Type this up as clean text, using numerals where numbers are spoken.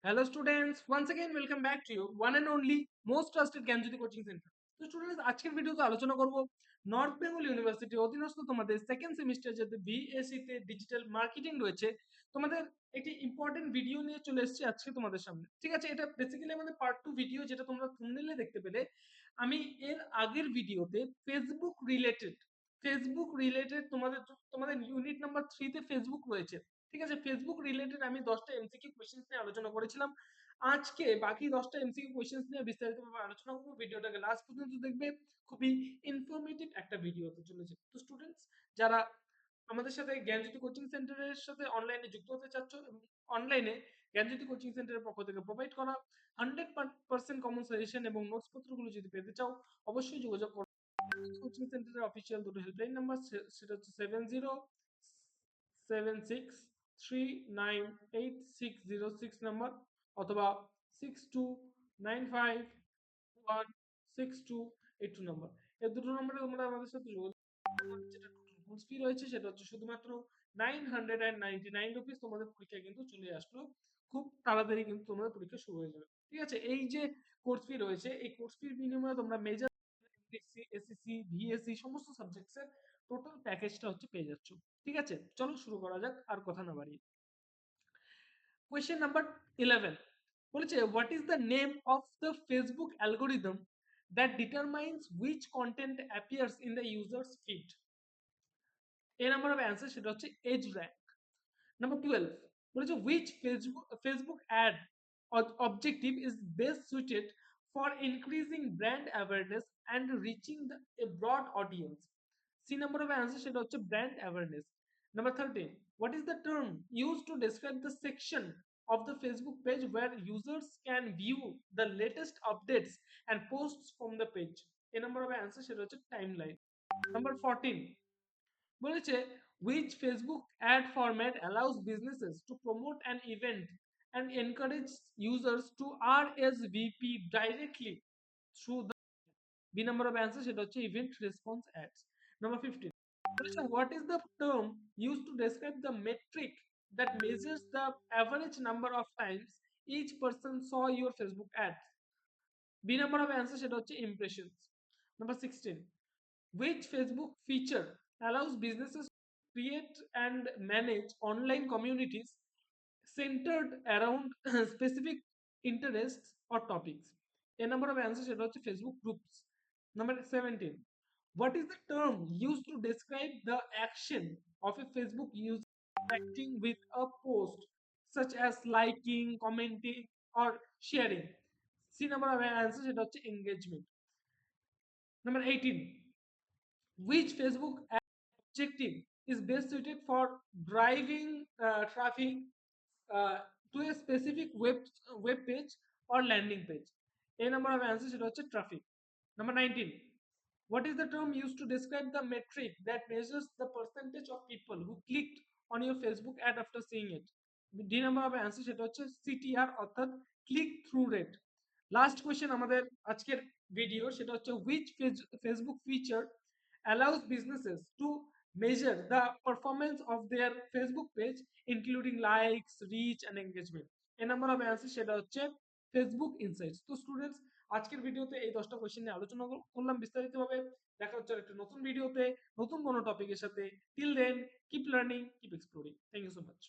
Hello students, once again welcome back to you one and only most trusted Gyanjyoti coaching centre. তো students আজকের ভিডিওতে আলোচনা করব north Bengal university অধীনস্থ তোমাদের সেকেন্ড সেমিস্টার যেতে বিএসসি তে ডিজিটাল মার্কেটিং রয়েছে তোমাদের একটি ইম্পর্টেন্ট ভিডিও নিয়ে চলে এসেছি আজকে তোমাদের সামনে। ঠিক আছে, এটা বেসিক্যালি আমাদের পার্ট 2 ভিডিও যেটা তোমরা থাম্বনেইলে দেখতে পেলে। আমি এর আগের ভিডিওতে ফেসবুক রিলেটেড তোমাদের তোমাদের ইউনিট নাম্বার 3 তে ফেসবুক রয়েছে। ঠিক আছে, ফেসবুক রিলেটেড আমি 10টা এমসিকিউ কোশ্চেন্স নিয়ে আলোচনা করেছিলাম। আজকে বাকি 10টা এমসিকিউ কোশ্চেন্স নিয়ে বিস্তারিতভাবে আলোচনা করব। ভিডিওটাকে লাস্ট পর্যন্ত দেখবে, খুবই ইনফরমেটিভ একটা ভিডিও হতে চলেছে। তো স্টুডেন্টস যারা আমাদের সাথে জ্ঞানজ্যোতি কোচিং সেন্টারের সাথে অনলাইনে যুক্ত হতে চাচ্ছ এবং অনলাইনে জ্ঞানজ্যোতি কোচিং সেন্টারের পক্ষ থেকে প্রোভাইড করা 100% কমন সাজেশন এবং নোটস পত্রগুলো যদি পেতে চাও অবশ্যই যোগাযোগ করো। কোচিং সেন্টারের অফিসিয়াল দুটো হেল্পলাইন নাম্বার, সেটা হচ্ছে 7076398606 নাম্বার অথবা 62951628 নাম্বার। এই দুটো নম্বরে তোমরা আমাদের সাথে যোগাযোগ। যেটা টোটাল কোর্স ফি রয়েছে সেটা হচ্ছে শুধুমাত্র 999 রুপিস। তোমাদের পরীক্ষা কিন্তু চলে আসলো, খুব তাড়াতাড়ি কিন্তু তোমাদের পরীক্ষা শুরু হয়ে যাবে। ঠিক আছে, এই যে কোর্স ফি রয়েছে এই কোর্স ফির বিনিময়ে তোমরা মেজর এসএসসি ভিএসসি সমস্ত সাবজেক্টসের টোটাল প্যাকেজটা হচ্ছে পেয়ে যাচ্ছ। ঠিক আছে, চলো শুরু করা যাক আর কথা না বাড়িয়ে। কোয়েশ্চেন নাম্বার 11 বলেছে, what is the name of the Facebook algorithm that determines which content appears in the users feed. A number of answer সেটা হচ্ছে এজ র্যাঙ্ক। নাম্বার 12 বলেছে, which Facebook ad objective is best suited for increasing brand awareness and reaching a broad audience. C number of answer সেটা হচ্ছে brand awareness. Number 13, what is the term used to describe the section of the Facebook page where users can view the latest updates and posts from the page? A number of answer সেটা হচ্ছে timeline. Number 14 বলেছে, which Facebook ad format allows businesses to promote an event and encourage users to RSVP directly through the B number of answer সেটা হচ্ছে event response ads. Number 15 বলেছে, what is the term used to describe the metric that measures the average number of times each person saw your Facebook ads? B number of answer সেটা হচ্ছে impressions. Number 16, which Facebook feature allows businesses to create and manage online communities centered around specific interests or topics? A number of answers সেটা হচ্ছে Facebook groups. Number 17, what is the term used to describe the action of a Facebook user interacting with a post such as liking, commenting or sharing? C number of answers সেটা হচ্ছে engagement. Number 18, which Facebook objective is best suited for driving traffic uh, to a specific web page or landing page? A number of answers সেটা হচ্ছে traffic. Number 19, what is the term used to describe the metric that measures the percentage of people who clicked on your Facebook ad after seeing it? D number of answer সেটা হচ্ছে CTR অর্থাৎ click through rate. Last question আমাদের আজকের video সেটা হচ্ছে, which Facebook feature allows businesses to measure the performance of their Facebook page including likes, reach and engagement? A number of answer সেটা হচ্ছে Facebook Insights. তো students আজকের ভিডিওতে এই 10টা কোশ্চেন নিয়ে আলোচনা করলাম বিস্তারিতভাবে। দেখা হচ্ছে একটা নতুন ভিডিওতে নতুন কোনো টপিকের সাথে। Till then keep learning, keep exploring. Thank you so much.